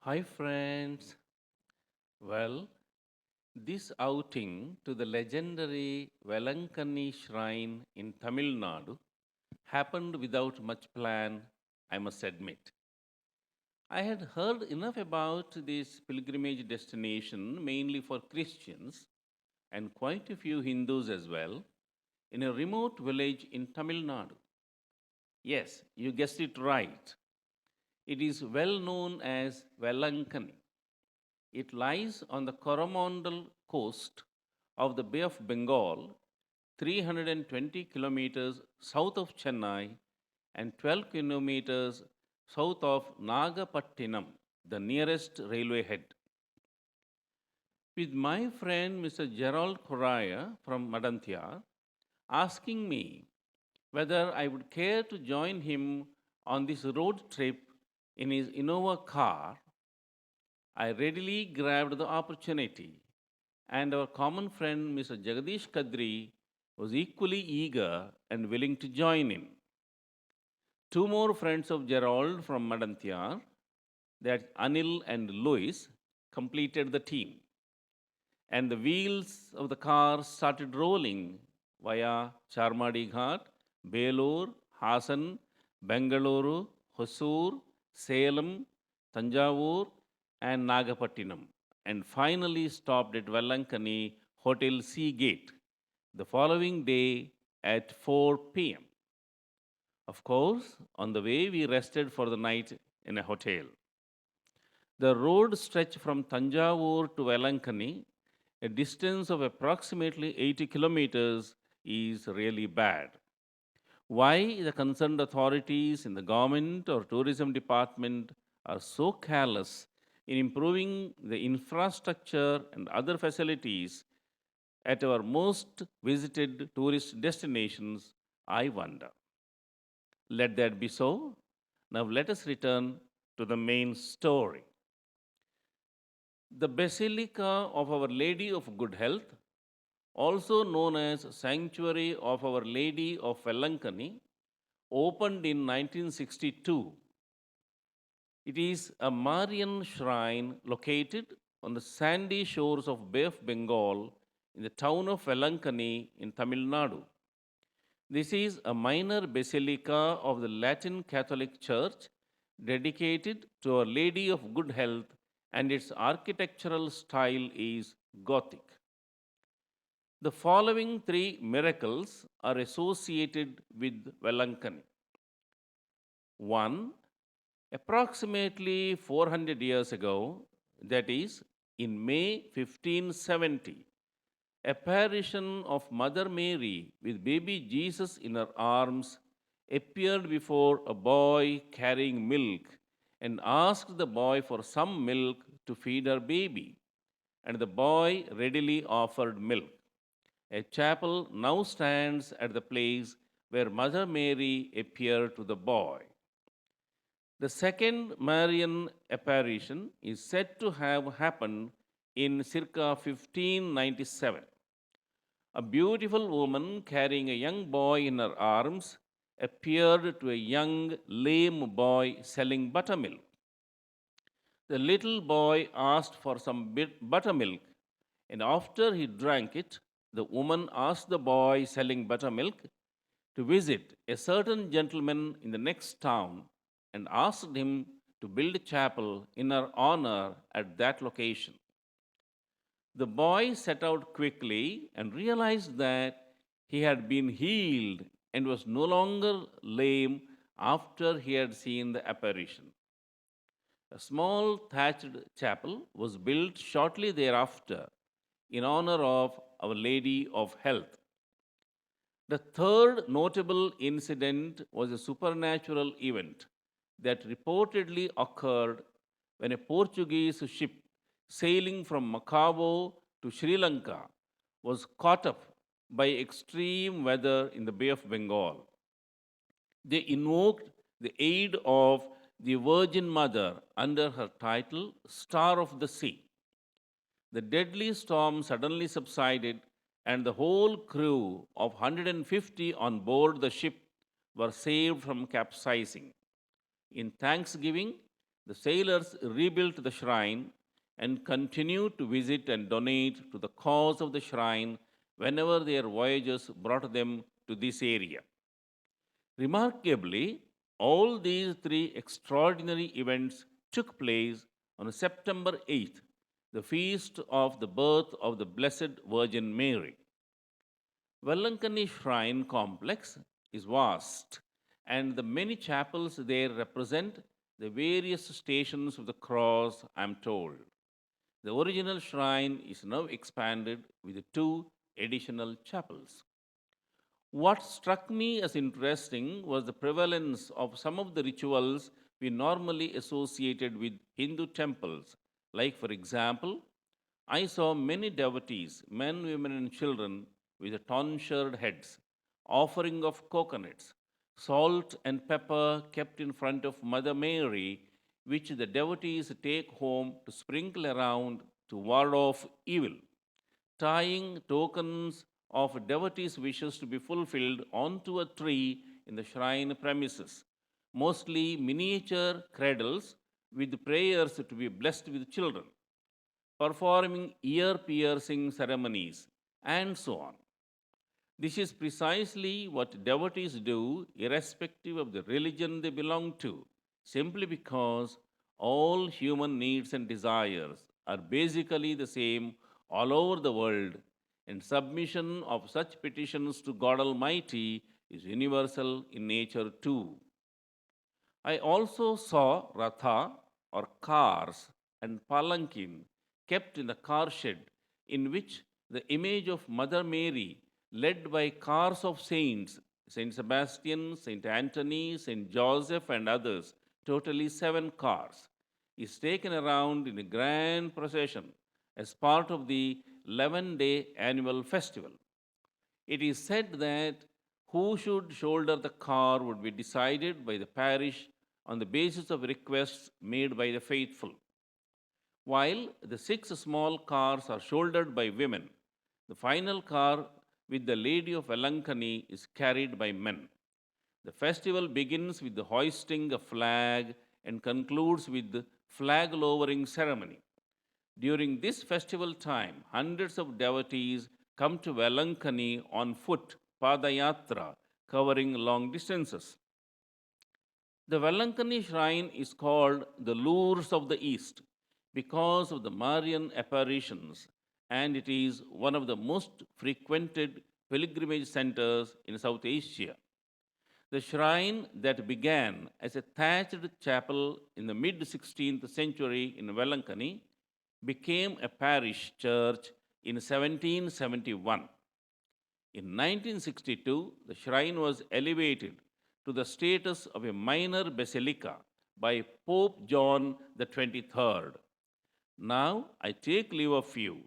Hi, friends. Well, this outing to the legendary Velankanni shrine in Tamil Nadu happened without much plan, I must admit. I had heard enough about this pilgrimage destination, mainly for Christians and quite a few Hindus as well, in a remote village in Tamil Nadu. Yes, you guessed it right. It is well known as Velankanni. It lies on the Coromandel coast of the Bay of Bengal, 320 kilometers south of Chennai and 12 kilometers south of Nagapattinam, the nearest railway head. With my friend Mr. Gerald Correa from Madanthia asking me whether I would care to join him on this road trip in his Innova car, I readily grabbed the opportunity, and our common friend Mr. Jagadish Kadri was equally eager and willing to join in. Two more friends of Gerald from Madantyar, that Anil and Louis, completed the team, and the wheels of the car started rolling via Charmadi Ghat, Belur, Hassan, Bengaluru, Hosur, Salem, Tanjavur, and Nagapattinam, and finally stopped at Vellankani Hotel Sea Gate the following day at 4 p.m. Of course, on the way we rested for the night in a hotel. The road stretch from Tanjavur to Vellankani, a distance of approximately 80 kilometers, is really bad. Why the concerned authorities in the government or tourism department are so careless in improving the infrastructure and other facilities at our most visited tourist destinations, I wonder. Let that be so. Now let us return to the main story. The Basilica of Our Lady of Good Health, also known as Sanctuary of Our Lady of Vellankani, opened in 1962. It is a Marian shrine located on the sandy shores of Bay of Bengal in the town of Vellankani in Tamil Nadu. This is a minor basilica of the Latin Catholic Church dedicated to Our Lady of Good Health, and its architectural style is Gothic. The following three miracles are associated with Velankanni. One, approximately 400 years ago, that is, in May 1570, apparition of Mother Mary with baby Jesus in her arms appeared before a boy carrying milk and asked the boy for some milk to feed her baby, and the boy readily offered milk. A chapel now stands at the place where Mother Mary appeared to the boy. The second Marian apparition is said to have happened in circa 1597. A beautiful woman carrying a young boy in her arms appeared to a young lame boy selling buttermilk. The little boy asked for some buttermilk, and after he drank it, the woman asked the boy selling buttermilk to visit a certain gentleman in the next town and asked him to build a chapel in her honor at that location. The boy set out quickly and realized that he had been healed and was no longer lame after he had seen the apparition. A small thatched chapel was built shortly thereafter in honor of Our Lady of Health. The third notable incident was a supernatural event that reportedly occurred when a Portuguese ship sailing from Macau to Sri Lanka was caught up by extreme weather in the Bay of Bengal. They invoked the aid of the Virgin Mother under her title Star of the Sea. The deadly storm suddenly subsided, and the whole crew of 150 on board the ship were saved from capsizing. In thanksgiving, The sailors rebuilt the shrine and continued to visit and donate to the cause of the shrine whenever their voyages brought them to this area. Remarkably, all these three extraordinary events took place on September 8th, the feast of the birth of the Blessed Virgin Mary. Velankanni Shrine Complex is vast, and the many chapels there represent the various stations of the cross, I am told. The original shrine is now expanded with two additional chapels. What struck me as interesting was the prevalence of some of the rituals we normally associated with Hindu temples. Like, for example, I saw many devotees, men, women, and children, with tonsured heads, offering of coconuts, salt and pepper kept in front of Mother Mary, which the devotees take home to sprinkle around to ward off evil, tying tokens of devotees' wishes to be fulfilled onto a tree in the shrine premises, mostly miniature cradles with prayers to be blessed with children, performing ear piercing ceremonies, and so on. This is precisely what devotees do, irrespective of the religion they belong to, simply because all human needs and desires are basically the same all over the world, and submission of such petitions to God Almighty is universal in nature too. I also saw ratha or cars and palanquin kept in the car shed, in which the image of Mother Mary, led by cars of saints, Saint Sebastian, Saint Anthony, Saint Joseph, and others, totally seven cars, is taken around in a grand procession as part of the 11-day annual festival. It is said that who should shoulder the car would be decided by the parish on the basis of requests made by the faithful. While the six small cars are shouldered by women, the final car with the Lady of Velankanni is carried by men. The festival begins with the hoisting a flag and concludes with the flag lowering ceremony. During this festival time, hundreds of devotees come to Velankanni on foot, Padayatra, covering long distances. The Velankanni shrine is called the Lourdes of the East because of the Marian apparitions, and it is one of the most frequented pilgrimage centers in South Asia. The shrine that began as a thatched chapel in the mid 16th century in Velankanni became a parish church in 1771. In 1962, the shrine was elevated to the status of a minor basilica by Pope John the 23rd. Now I take leave of you.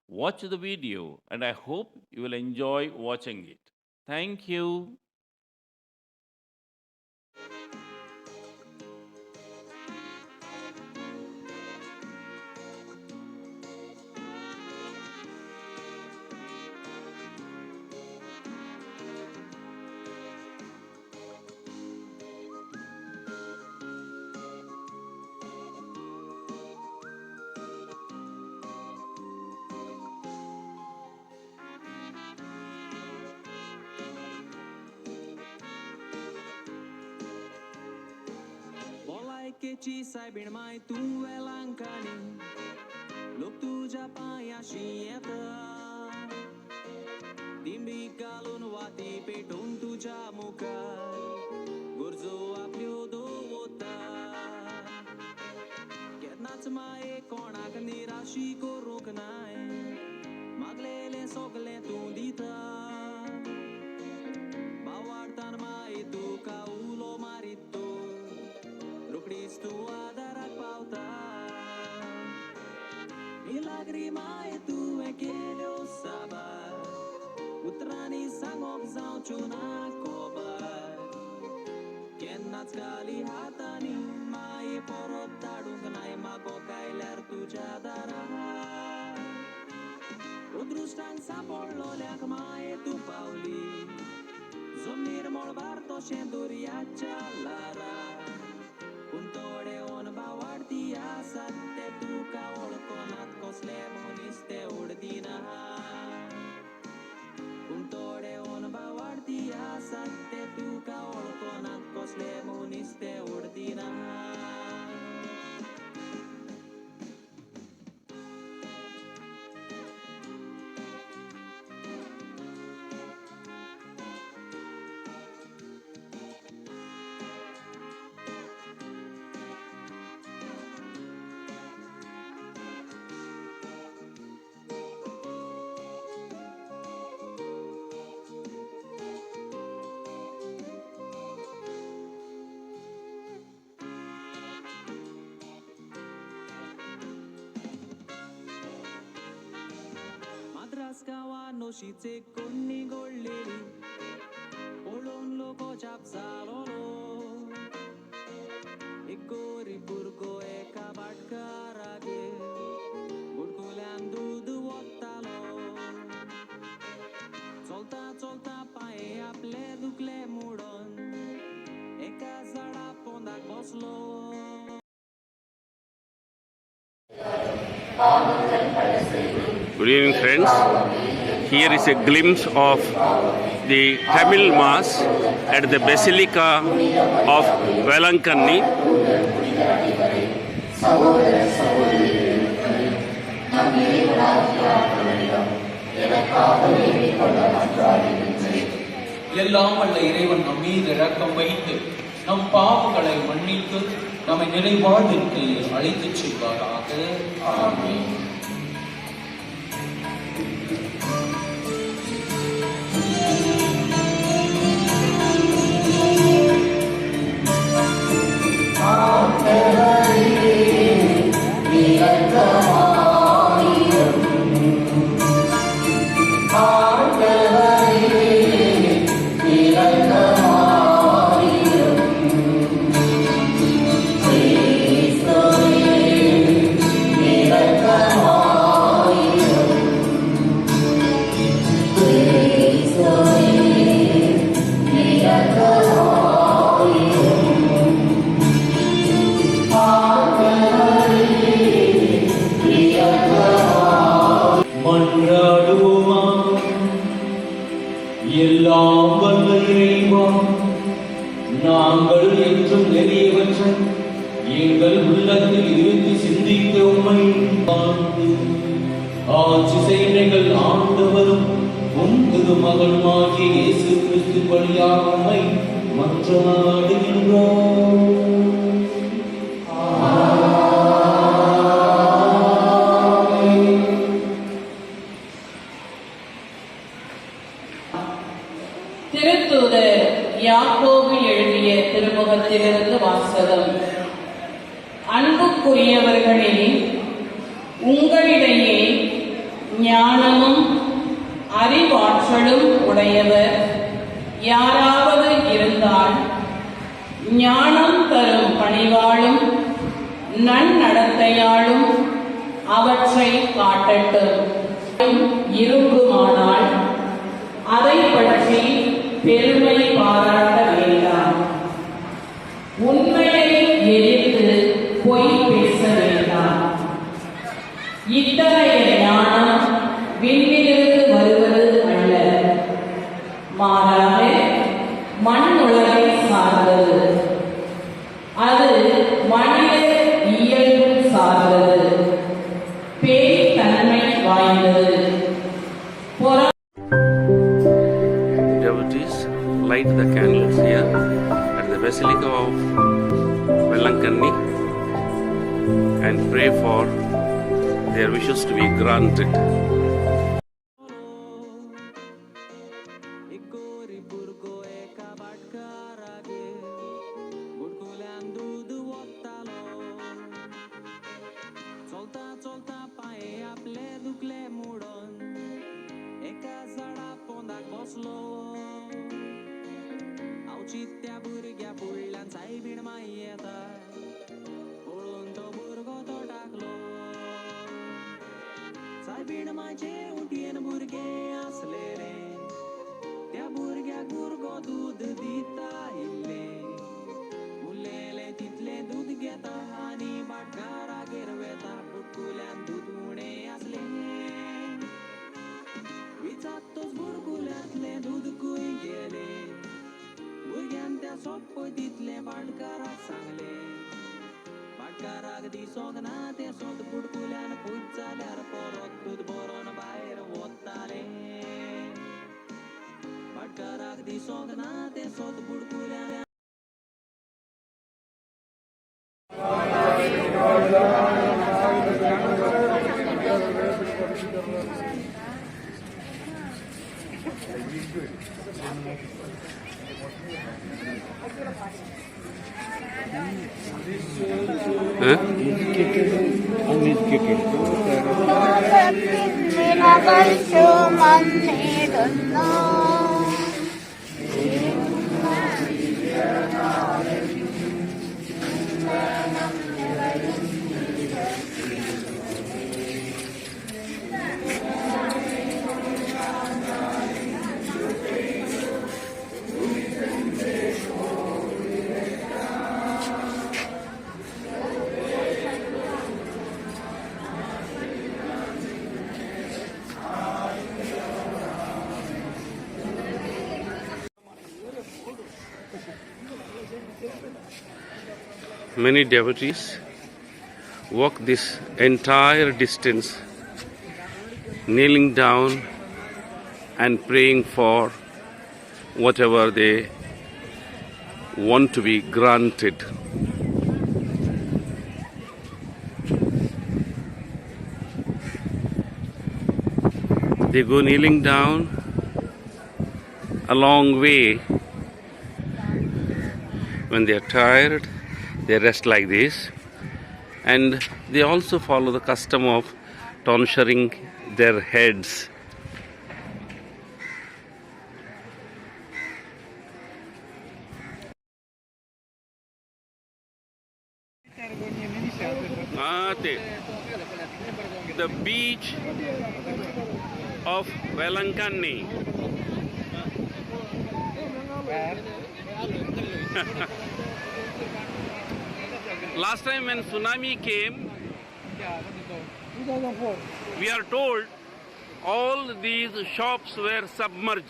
Watch the video and I hope you will enjoy watching it. Thank you. Boलायकेची सायबीण माय तूं वेलांकानी लोक तुझ्या पांयाशी येता दिंडी घालून वाती पेटून तुझ्या मुखार गुरजो आपल्यो दवरता केन्नाच माये कोणाक निराशी करूंक नाय मागलेलें सगलें तूं दिता भावार्थान माये तुका उलो मारीत तूं रोकडीच तूं आदाराक पावता मिलाग्री माये तुवें केल्यो साबार उतरांनी सांगोंक जावच्यो ना कोबार केन्नाच खाली हातांनी माये परत धाडूंक नाय मागो कायल्यार तुज्या दारार उदृश्टांक सांपडलोल्याक माये तूं पावली जमनीर मळबार तशें दर्याच्या लारार पूण थोडे own Bhawa Laskawa no shitse konni golleli Olon loko chapsalolo Igori burgo eka badkarage Burkulan dudu wattalo Solta solta pae aple dukle mudon Eka zada pondak boslo Good evening, friends. Here is a glimpse of the Tamil Mass at the Basilica of Velankanni. எல்லாம் வல்ல இறைவன் நம் மீது இரக்கம் வைத்து நம் பாவங்களை மன்னித்து நம்மை நிறைவாழ்விற்கு அழைத்துச் செல்வாராக. ஆமென். எல்லாம் வல்ல இறைவா, நாங்கள் என்றும் நெறியவற்ற எங்கள் உள்ளத்தில் இருந்து சிந்திக்க உம்மை வாழ்த்து ஆட்சி செய்கள் ஆண்டவரும் உம் திருமகனுமாகிய இயேசு கிறிஸ்து வழியாக உம்மை மன்றாடுகின்றோம். திருத்தூதர் யாக்கோபு எழுதிய திருமுகத்திலிருந்து வாசகம். அன்புக்குரியவர்களே, உங்களிடையே ஞானமும் அறிவாற்றலும் உடையவர் யாராவது இருந்தால் ஞானம் தரும் பணிவாளும் நன்னடத்தையாலும் அவற்றை காட்டட்டும். இரும்புமானால் அதை பற்றி பெருமை பாராட்ட வேண்டாம். உண்மையை எதிர்த்து பொய் பேச வேண்டாம். இத்தகைய ஞானம் விண்ணிலிருந்து வருவது அல்ல, மாறாக மண்ணுலகை சார்ந்தது. அது மனித இயல்பு சார்ந்தது, பேய் தன்மை வாய்ந்தது. Devotees, light the candles here at the Basilica of Velankanni and pray for their wishes to be granted. Igori burgo eka badkarage Burkulan dudu wattalo Solta solta pae aple dukle mudon Eka zada pondak boslo Auchitya burgya pullan saibin maiyeta Pulun to burgo to taklo Saibin mache utien burge aslere त्या भुरग्याक भुरगो दूध दिता इल्ले उरलेले तितले दूध घेता आनी भाटकारागेर वेता बुडकुल्यान दूध उणें आसले विचारतोच बुडकुल्यांतले दूध खंय गेले भुरग्यान त्या सोप्पय तितले भाटकाराक सांगले भाटकाराक दिसोंक ना तें सोद बुडकुल्यान पूज जाल्यार परत दूध भरोन भायर वताले भाटकाराक दिसोंक ना तें सोद बुडकुल्यान Huh? വിളകൽച്ചു വന്നിടുന്നു. Many devotees walk this entire distance, kneeling down and praying for whatever they want to be granted. They go kneeling down a long way. When they are tired, they rest like this, and they also follow the custom of tonsuring their heads. The beach of Velankanni. Last time when tsunami came, 2004. we are told all these shops were submerged.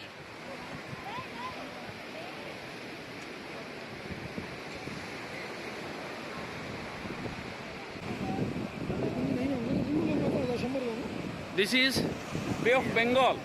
This is Bay of Bengal.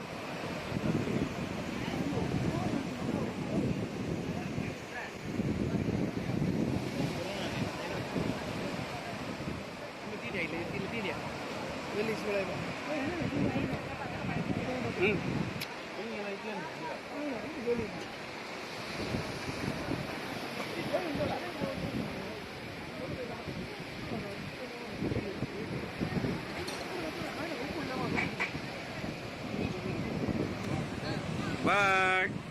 Bye.